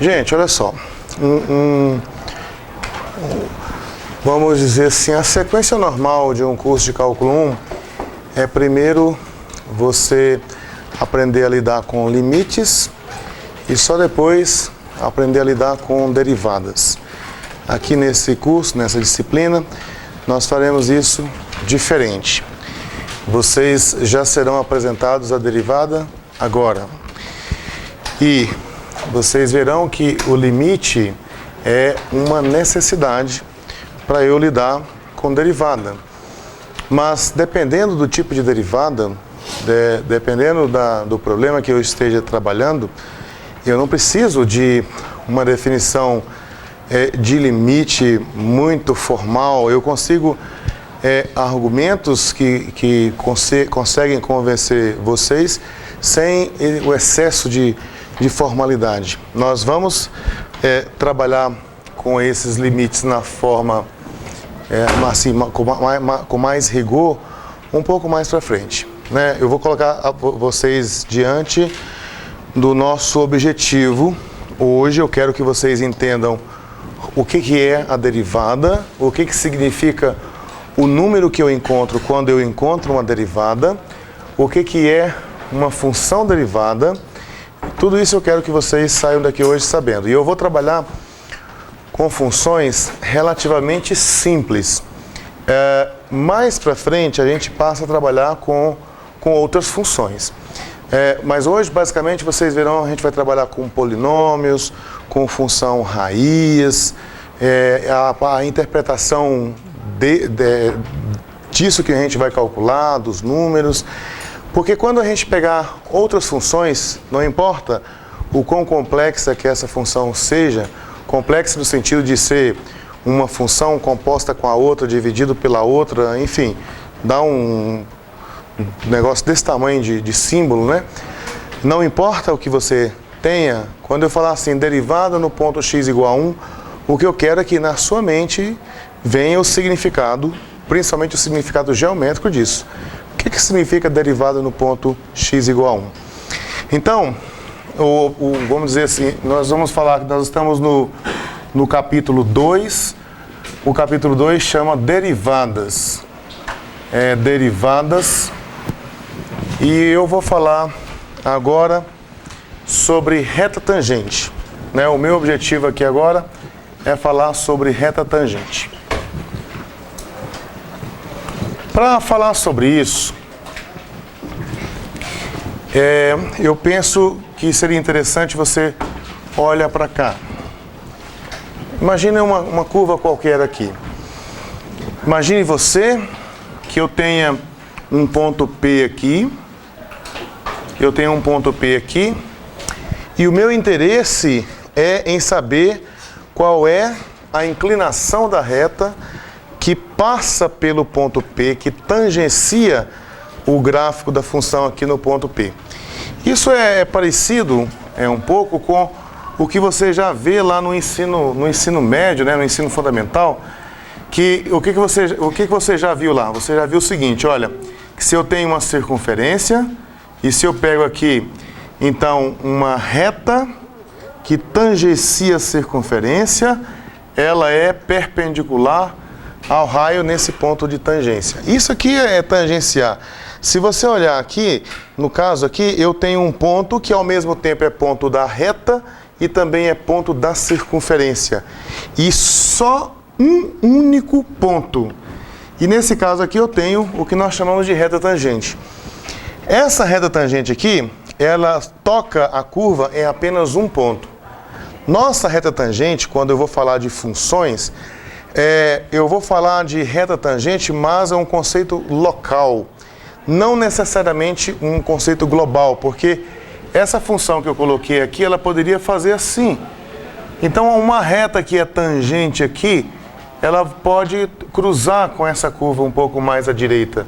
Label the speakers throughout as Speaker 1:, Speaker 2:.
Speaker 1: Gente, olha só. Vamos dizer assim, a sequência normal de um curso de cálculo 1 é primeiro você aprender a lidar com limites e só depois aprender a lidar com derivadas. Aqui nesse curso, nessa disciplina, nós faremos isso diferente. Vocês já serão apresentados a derivada agora. E vocês verão que o limite é uma necessidade para eu lidar com derivada. Mas dependendo do tipo de derivada, dependendo do problema que eu esteja trabalhando, eu não preciso de uma definição de limite muito formal. Eu consigo argumentos que conseguem convencer vocês sem o excesso de formalidade. Nós vamos trabalhar com esses limites na forma assim, com mais rigor um pouco mais para frente, né? Eu vou colocar vocês diante do nosso objetivo. Hoje eu quero que vocês entendam o que é a derivada, o que significa o número que eu encontro quando eu encontro uma derivada, o que é uma função derivada. Tudo isso eu quero que vocês saiam daqui hoje sabendo. E eu vou trabalhar com funções relativamente simples. Mais para frente a gente passa a trabalhar com outras funções. Mas hoje, basicamente, vocês verão, a gente vai trabalhar com polinômios, com função raiz, a interpretação disso que a gente vai calcular, dos números. Porque quando a gente pegar outras funções, não importa o quão complexa que essa função seja, complexa no sentido de ser uma função composta com a outra, dividido pela outra, enfim, dá um negócio desse tamanho de símbolo, né? Não importa o que você tenha, quando eu falar assim, derivada no ponto x igual a 1, o que eu quero é que na sua mente venha o significado, principalmente o significado geométrico disso. O que significa derivada no ponto x igual a 1? Então, vamos dizer assim, nós vamos falar que nós estamos no capítulo 2. O capítulo 2 chama derivadas. Derivadas. E eu vou falar agora sobre reta tangente, né? O meu objetivo aqui agora é falar sobre reta tangente. Para falar sobre isso, eu penso que seria interessante você olhar para cá. Imagine uma curva qualquer aqui. Imagine você que eu tenha um ponto P aqui. Eu tenho um ponto P aqui. E o meu interesse é em saber qual é a inclinação da reta que passa pelo ponto P, que tangencia o gráfico da função aqui no ponto P. Isso é parecido um pouco com o que você já vê lá no ensino médio, né, no ensino fundamental, o que você já viu lá? Você já viu o seguinte, olha, que se eu tenho uma circunferência e se eu pego aqui, então, uma reta que tangencia a circunferência, ela é perpendicular ao raio nesse ponto de tangência. Isso aqui é tangenciar. Se você olhar aqui, no caso aqui, eu tenho um ponto que ao mesmo tempo é ponto da reta e também é ponto da circunferência. E só um único ponto. E nesse caso aqui eu tenho o que nós chamamos de reta tangente. Essa reta tangente aqui, ela toca a curva em apenas um ponto. Nossa reta tangente, quando eu vou falar de funções, eu vou falar de reta tangente, mas é um conceito local, não necessariamente um conceito global, porque essa função que eu coloquei aqui, ela poderia fazer assim. Então, uma reta que é tangente aqui, ela pode cruzar com essa curva um pouco mais à direita.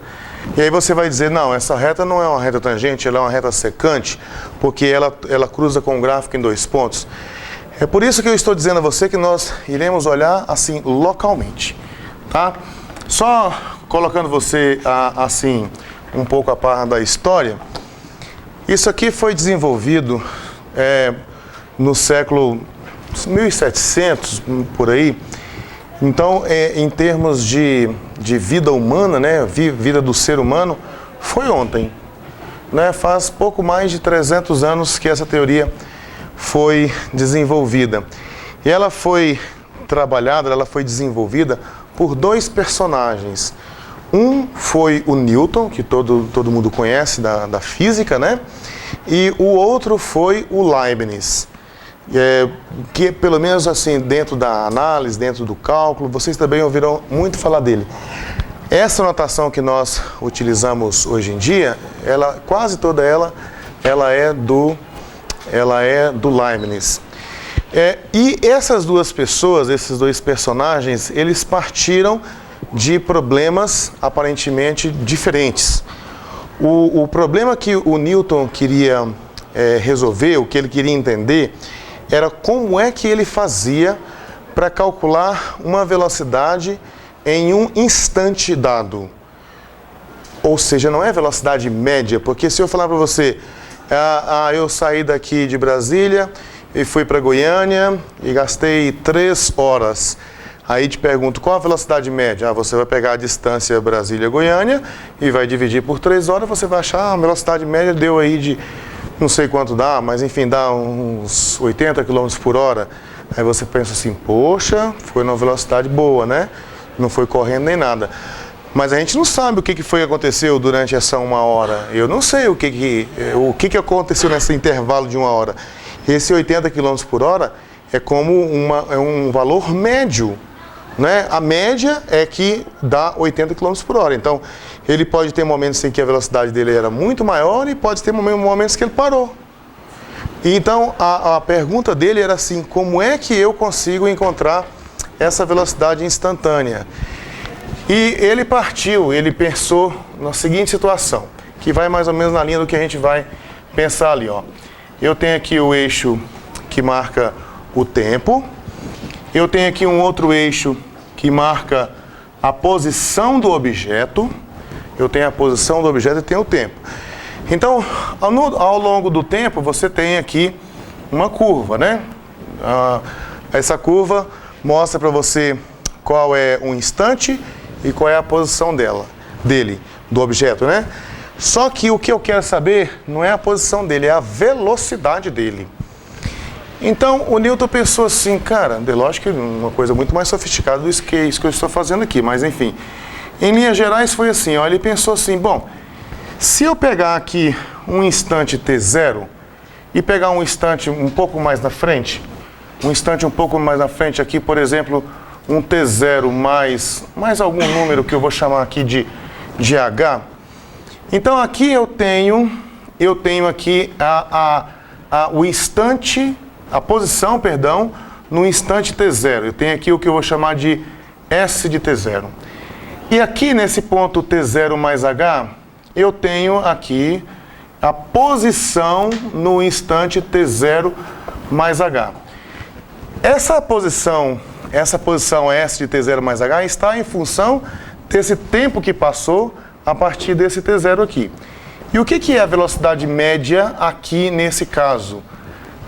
Speaker 1: E aí você vai dizer, não, essa reta não é uma reta tangente, ela é uma reta secante, porque ela cruza com o gráfico em dois pontos. É por isso que eu estou dizendo a você que nós iremos olhar assim localmente, tá? Só colocando você assim um pouco a par da história. Isso aqui foi desenvolvido no século 1700, por aí. Então, em termos de vida humana, né, vida do ser humano, foi ontem. Né? Faz pouco mais de 300 anos que essa teoria foi desenvolvida. E ela foi trabalhada, ela foi desenvolvida por dois personagens. Um foi o Newton, que todo mundo conhece da física, né? E o outro foi o Leibniz, que pelo menos assim, dentro da análise, dentro do cálculo, vocês também ouviram muito falar dele. Essa notação que nós utilizamos hoje em dia, quase toda ela é do Leibniz. E essas duas pessoas, esses dois personagens, eles partiram de problemas aparentemente diferentes. O problema que o Newton queria resolver, o que ele queria entender, era como é que ele fazia para calcular uma velocidade em um instante dado. Ou seja, não é velocidade média, porque se eu falar para você, eu saí daqui de Brasília e fui para Goiânia e gastei 3 horas. Aí te pergunto, qual a velocidade média? Você vai pegar a distância Brasília-Goiânia e vai dividir por 3 horas, você vai achar a velocidade média deu aí de, não sei quanto dá, mas enfim, dá uns 80 km por hora. Aí você pensa assim, poxa, foi numa velocidade boa, né? Não foi correndo nem nada. Mas a gente não sabe o que foi que aconteceu durante essa 1 hora. Eu não sei o que aconteceu nesse intervalo de 1 hora. Esse 80 km por hora é como um valor médio. Né? A média é que dá 80 km por hora. Então, ele pode ter momentos em que a velocidade dele era muito maior e pode ter momentos que ele parou. Então, a pergunta dele era assim, como é que eu consigo encontrar essa velocidade instantânea? E ele pensou na seguinte situação, que vai mais ou menos na linha do que a gente vai pensar ali. Ó. Eu tenho aqui o eixo que marca o tempo. Eu tenho aqui um outro eixo que marca a posição do objeto. Eu tenho a posição do objeto e tenho o tempo. Então, ao longo do tempo, você tem aqui uma curva, né? Essa curva mostra para você qual é o instante e qual é a posição do objeto, né? Só que o que eu quero saber não é a posição dele, é a velocidade dele. Então, o Newton pensou assim, cara, lógico que uma coisa muito mais sofisticada do que isso que eu estou fazendo aqui, mas enfim. Em linhas gerais foi assim, ó, ele pensou assim, bom, se eu pegar aqui um instante t0 e pegar um instante um pouco mais na frente, aqui, por exemplo, um t0 mais algum número que eu vou chamar aqui de h, então aqui eu tenho aqui o instante, a posição, perdão, no instante t0. Eu tenho aqui o que eu vou chamar de S de t0. E aqui nesse ponto t0 mais h, eu tenho aqui a posição no instante t0 mais h. Essa posição S de t0 mais h está em função desse tempo que passou a partir desse t0 aqui. E o que é a velocidade média aqui nesse caso?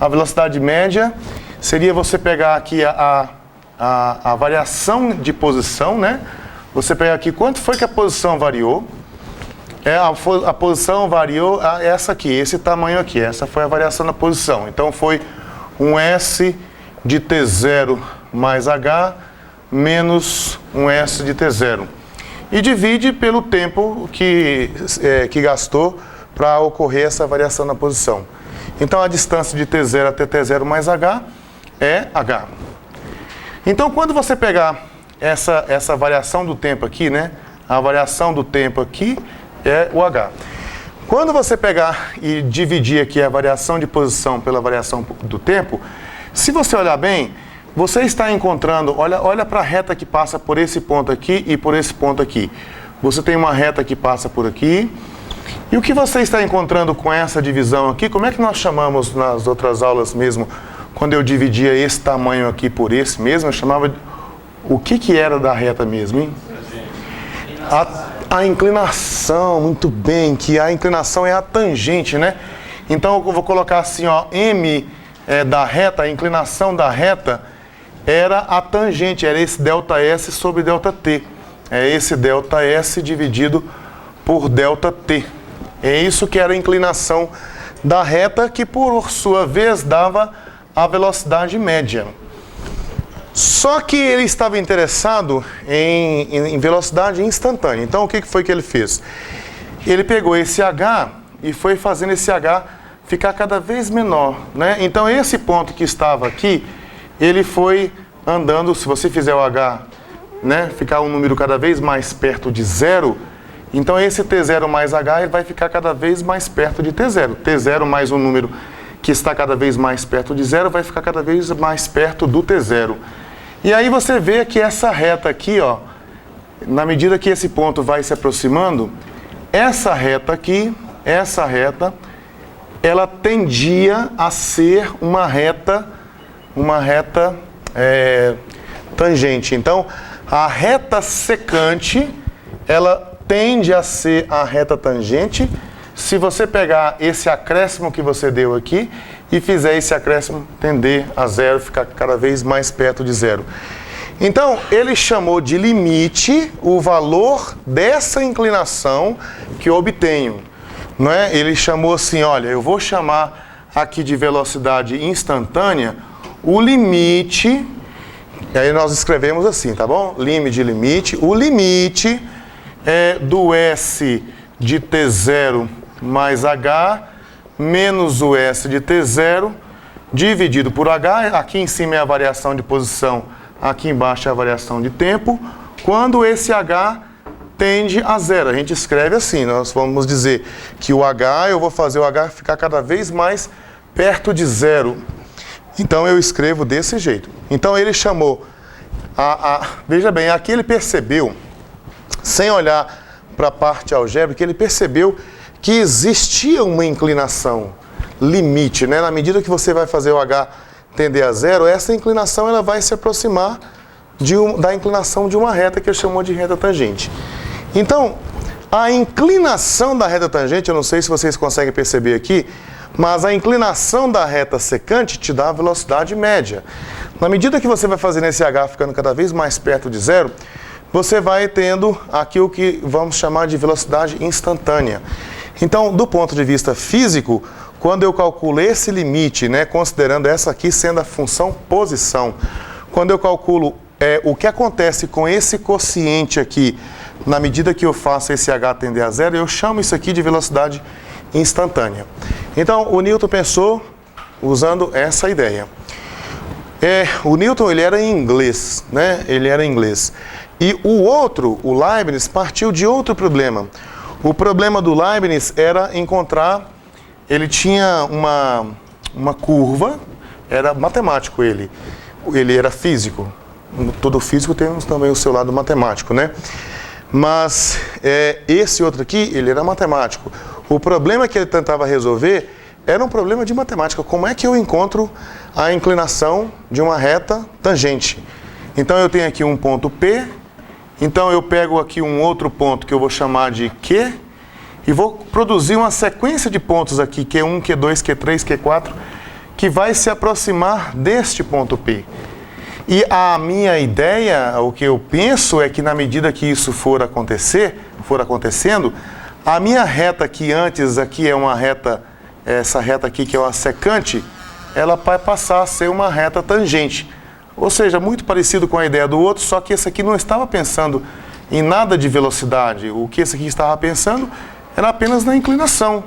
Speaker 1: A velocidade média seria você pegar aqui a variação de posição, né? Você pegar aqui quanto foi que a posição variou. A posição variou essa aqui, esse tamanho aqui. Essa foi a variação da posição. Então foi um S de t0 mais h menos um S de t0. E divide pelo tempo que gastou para ocorrer essa variação na posição. Então, a distância de t0 até t0 mais h é h. Então, quando você pegar essa variação do tempo aqui, né? A variação do tempo aqui é o h. Quando você pegar e dividir aqui a variação de posição pela variação do tempo, se você olhar bem, você está encontrando, olha para a reta que passa por esse ponto aqui e por esse ponto aqui. Você tem uma reta que passa por aqui. E o que você está encontrando com essa divisão aqui, como é que nós chamamos nas outras aulas mesmo, quando eu dividia esse tamanho aqui por esse mesmo, eu chamava, o que era da reta mesmo, hein? A inclinação, muito bem, que a inclinação é a tangente, né? Então eu vou colocar assim, ó, M da reta, a inclinação da reta, era a tangente, era esse ΔS sobre ΔT. É esse ΔS dividido por ΔT. É isso que era a inclinação da reta, que por sua vez dava a velocidade média. Só que ele estava interessado em velocidade instantânea. Então o que foi que ele fez? Ele pegou esse H e foi fazendo esse H ficar cada vez menor, né? Então esse ponto que estava aqui, ele foi andando, se você fizer o H, né, ficar um número cada vez mais perto de zero, então esse T0 mais H ele vai ficar cada vez mais perto de T0. T0 mais um número que está cada vez mais perto de zero vai ficar cada vez mais perto do T0. E aí você vê que essa reta aqui, ó, na medida que esse ponto vai se aproximando, essa reta aqui, ela tendia a ser uma reta tangente. Então, a reta secante, ela tende a ser a reta tangente se você pegar esse acréscimo que você deu aqui e fizer esse acréscimo tender a zero, ficar cada vez mais perto de zero. Então, ele chamou de limite o valor dessa inclinação que eu obtenho. Não é? Ele chamou assim, olha, eu vou chamar aqui de velocidade instantânea o limite, e aí nós escrevemos assim, tá bom? Limite, o limite do S de T0 mais H menos o S de T0 dividido por H, aqui em cima é a variação de posição, aqui embaixo é a variação de tempo, quando esse H tende a zero. A gente escreve assim, nós vamos dizer que o H, eu vou fazer o H ficar cada vez mais perto de zero. Então eu escrevo desse jeito. Então ele chamou, veja bem, aqui ele percebeu, sem olhar para a parte algébrica, ele percebeu que existia uma inclinação limite, né? Na medida que você vai fazer o H tender a zero, essa inclinação ela vai se aproximar da inclinação de uma reta que ele chamou de reta tangente. Então, a inclinação da reta tangente, eu não sei se vocês conseguem perceber aqui, mas a inclinação da reta secante te dá a velocidade média. Na medida que você vai fazendo esse H ficando cada vez mais perto de zero, você vai tendo aqui o que vamos chamar de velocidade instantânea. Então, do ponto de vista físico, quando eu calculo esse limite, né, considerando essa aqui sendo a função posição, quando eu calculo o que acontece com esse quociente aqui, na medida que eu faço esse H tender a zero, eu chamo isso aqui de velocidade instantânea. Então, o Newton pensou usando essa ideia. O Newton, ele era em inglês, né? Ele era em inglês. E o Leibniz, partiu de outro problema. O problema do Leibniz era encontrar, ele tinha uma curva, era matemático ele era físico. Todo físico tem também o seu lado matemático, né? Mas esse outro aqui, ele era matemático. O problema que ele tentava resolver era um problema de matemática. Como é que eu encontro a inclinação de uma reta tangente? Então eu tenho aqui um ponto P, então eu pego aqui um outro ponto que eu vou chamar de Q e vou produzir uma sequência de pontos aqui, Q1, Q2, Q3, Q4, que vai se aproximar deste ponto P. E a minha ideia, o que eu penso é que na medida que isso for acontecendo, a minha reta que antes aqui é uma reta, essa reta aqui que é uma secante, ela vai passar a ser uma reta tangente. Ou seja, muito parecido com a ideia do outro, só que esse aqui não estava pensando em nada de velocidade. O que esse aqui estava pensando era apenas na inclinação.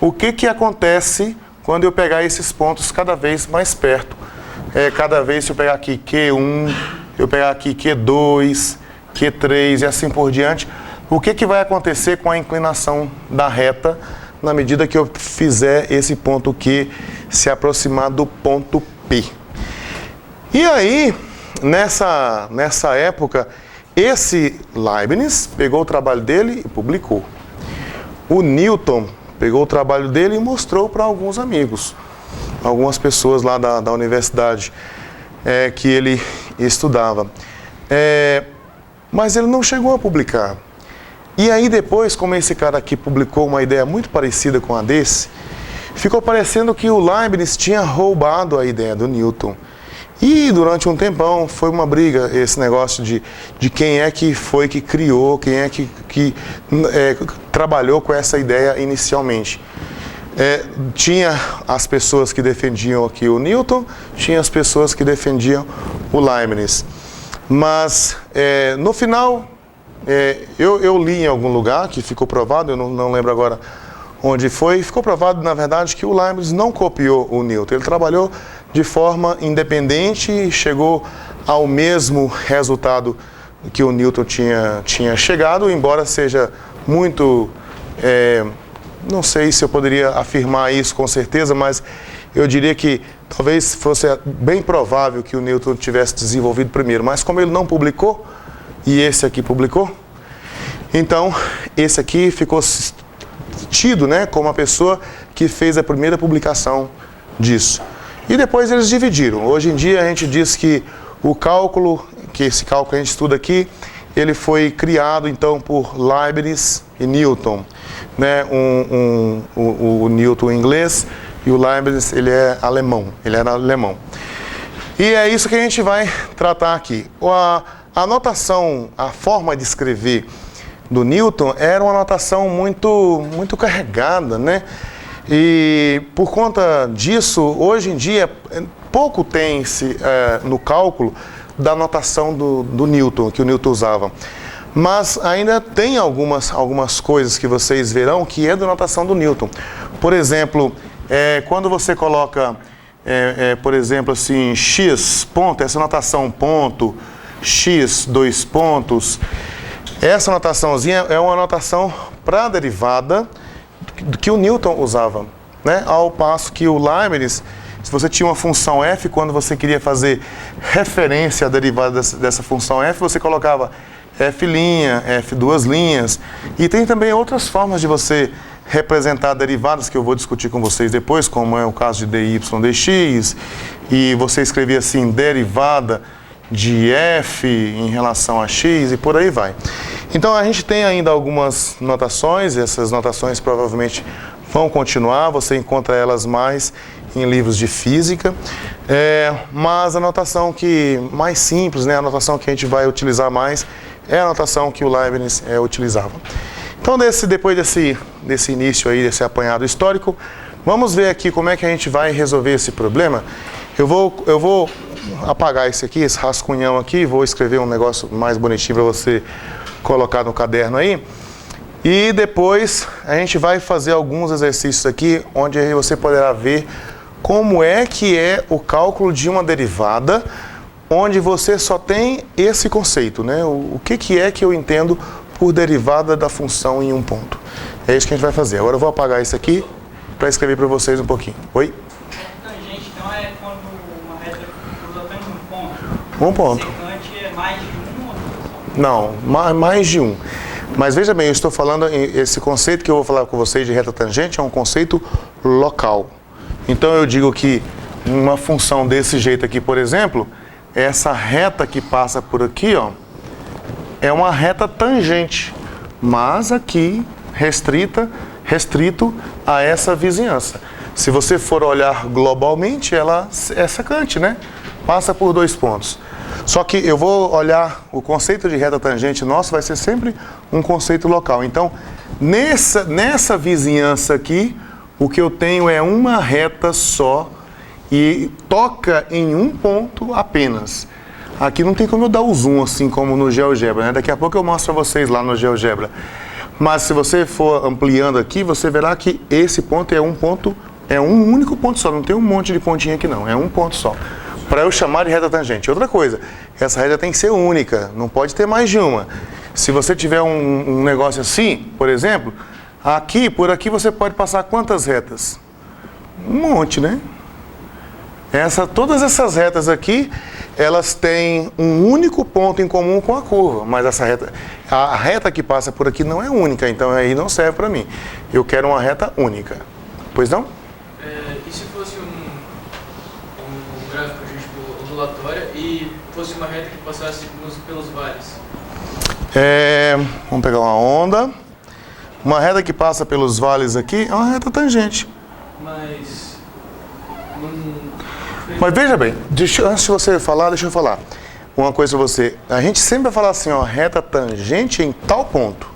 Speaker 1: O que acontece quando eu pegar esses pontos cada vez mais perto? Cada vez se eu pegar aqui Q1, eu pegar aqui Q2, Q3 e assim por diante, o que vai acontecer com a inclinação da reta na medida que eu fizer esse ponto Q se aproximar do ponto P? E aí, nessa época, esse Leibniz pegou o trabalho dele e publicou. O Newton pegou o trabalho dele e mostrou para alguns amigos, algumas pessoas lá da universidade que ele estudava. Mas ele não chegou a publicar. E aí depois, como esse cara aqui publicou uma ideia muito parecida com a desse, ficou parecendo que o Leibniz tinha roubado a ideia do Newton. E durante um tempão foi uma briga esse negócio de quem é que foi que criou, quem é que trabalhou com essa ideia inicialmente. Tinha as pessoas que defendiam aqui o Newton, tinha as pessoas que defendiam o Leibniz. Mas no final, eu li em algum lugar que ficou provado, eu não lembro agora onde foi, ficou provado na verdade que o Leibniz não copiou o Newton, ele trabalhou de forma independente e chegou ao mesmo resultado que o Newton tinha chegado, embora seja muito... não sei se eu poderia afirmar isso com certeza, mas eu diria que talvez fosse bem provável que o Newton tivesse desenvolvido primeiro. Mas como ele não publicou, e esse aqui publicou, então esse aqui ficou tido, né, como a pessoa que fez a primeira publicação disso. E depois eles dividiram. Hoje em dia a gente diz que o cálculo, que esse cálculo que a gente estuda aqui, ele foi criado então por Leibniz e Newton, né? O Newton em inglês e o Leibniz ele é alemão, ele era alemão. E é isso que a gente vai tratar aqui. A notação, a forma de escrever do Newton era uma notação muito carregada, né? E por conta disso, hoje em dia, pouco tem-se no cálculo da notação do Newton, que o Newton usava. Mas ainda tem algumas coisas que vocês verão que é da notação do Newton. Por exemplo, quando você coloca, por exemplo, assim, x ponto, essa notação ponto, x, dois pontos, essa notaçãozinha é uma notação para a derivada que o Newton usava, né? Ao passo que o Leibniz, se você tinha uma função f, quando você queria fazer referência à derivada dessa função f, você colocava f', f duas linhas. E tem também outras formas de você representar derivadas que eu vou discutir com vocês depois, como é o caso de dy, dx, e você escrevia assim, derivada de f em relação a x e por aí vai. Então a gente tem ainda algumas notações, e essas notações provavelmente vão continuar, você encontra elas mais em livros de física, mas a notação que mais simples, né, a notação que a gente vai utilizar mais, é a notação que o Leibniz utilizava. Então depois desse início aí, desse apanhado histórico, vamos ver aqui como é que a gente vai resolver esse problema. Eu vou apagar esse aqui, esse rascunhão aqui, vou escrever um negócio mais bonitinho para você colocar no caderno aí. E depois a gente vai fazer alguns exercícios aqui, onde você poderá ver como é que é o cálculo de uma derivada, onde você só tem esse conceito, né? O que é que eu entendo por derivada da função em um ponto. É isso que a gente vai fazer. Agora eu vou apagar isso aqui para escrever para vocês um pouquinho. Oi?
Speaker 2: Tangente não é quando uma reta cruza apenas um ponto?
Speaker 1: Um ponto.
Speaker 2: Secante é mais de um ou só?
Speaker 1: Não, mais de um. Mas veja bem, eu estou falando, esse conceito que eu vou falar com vocês de reta tangente é um conceito local. Então eu digo que uma função desse jeito aqui, por exemplo, essa reta que passa por aqui, ó, é uma reta tangente, mas aqui restrito a essa vizinhança. Se você for olhar globalmente, ela é secante, né? Passa por dois pontos. Só que eu vou olhar, o conceito de reta tangente nosso vai ser sempre um conceito local. Então, nessa vizinhança aqui, o que eu tenho é uma reta só e toca em um ponto apenas. Aqui não tem como eu dar o zoom assim como no GeoGebra, né? Daqui a pouco eu mostro para vocês lá no GeoGebra. Mas se você for ampliando aqui, você verá que esse ponto é um único ponto só, não tem um monte de pontinho aqui não, é um ponto só. Para eu chamar de reta tangente. Outra coisa, essa reta tem que ser única, não pode ter mais de uma. Se você tiver um negócio assim, por exemplo, por aqui você pode passar quantas retas? Um monte, né? Todas essas retas aqui, elas têm um único ponto em comum com a curva, mas a reta que passa por aqui não é única, então aí não serve para mim. Eu quero uma reta única. Pois não?
Speaker 3: E se fosse um gráfico de ondulatória e fosse uma reta que passasse pelos vales?
Speaker 1: Vamos pegar uma onda. Uma reta que passa pelos vales aqui é uma reta tangente.
Speaker 3: mas...
Speaker 1: Mas veja bem, antes de você falar, deixa eu falar. Uma coisa pra você. A gente sempre vai falar assim, ó, reta tangente em tal ponto.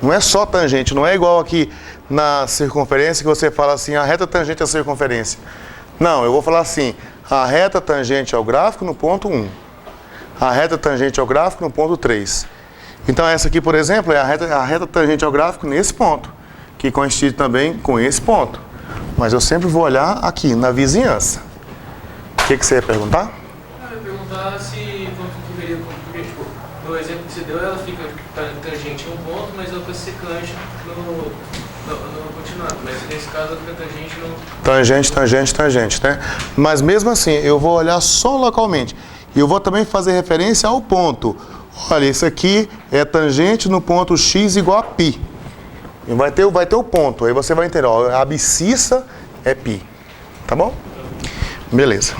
Speaker 1: Não é só tangente, não é igual aqui na circunferência que você fala assim, a reta tangente à circunferência. Não, eu vou falar assim, a reta tangente ao gráfico no ponto 1. A reta tangente ao gráfico no ponto 3. Então essa aqui, por exemplo, é a reta tangente ao gráfico nesse ponto, que coincide também com esse ponto. Mas eu sempre vou olhar aqui, na vizinhança. O que você ia perguntar?
Speaker 3: Eu ia perguntar se, porque, tipo, no exemplo que você deu, ela fica tangente em um ponto, mas ela fica secante no continuado. Mas nesse caso, ela fica tangente no...
Speaker 1: Tangente, né? Mas mesmo assim, eu vou olhar só localmente. E eu vou também fazer referência ao ponto. Olha, isso aqui é tangente no ponto x igual a π. E vai ter o ponto, aí você vai entender, ó, a abscissa é π. Tá bom? Beleza.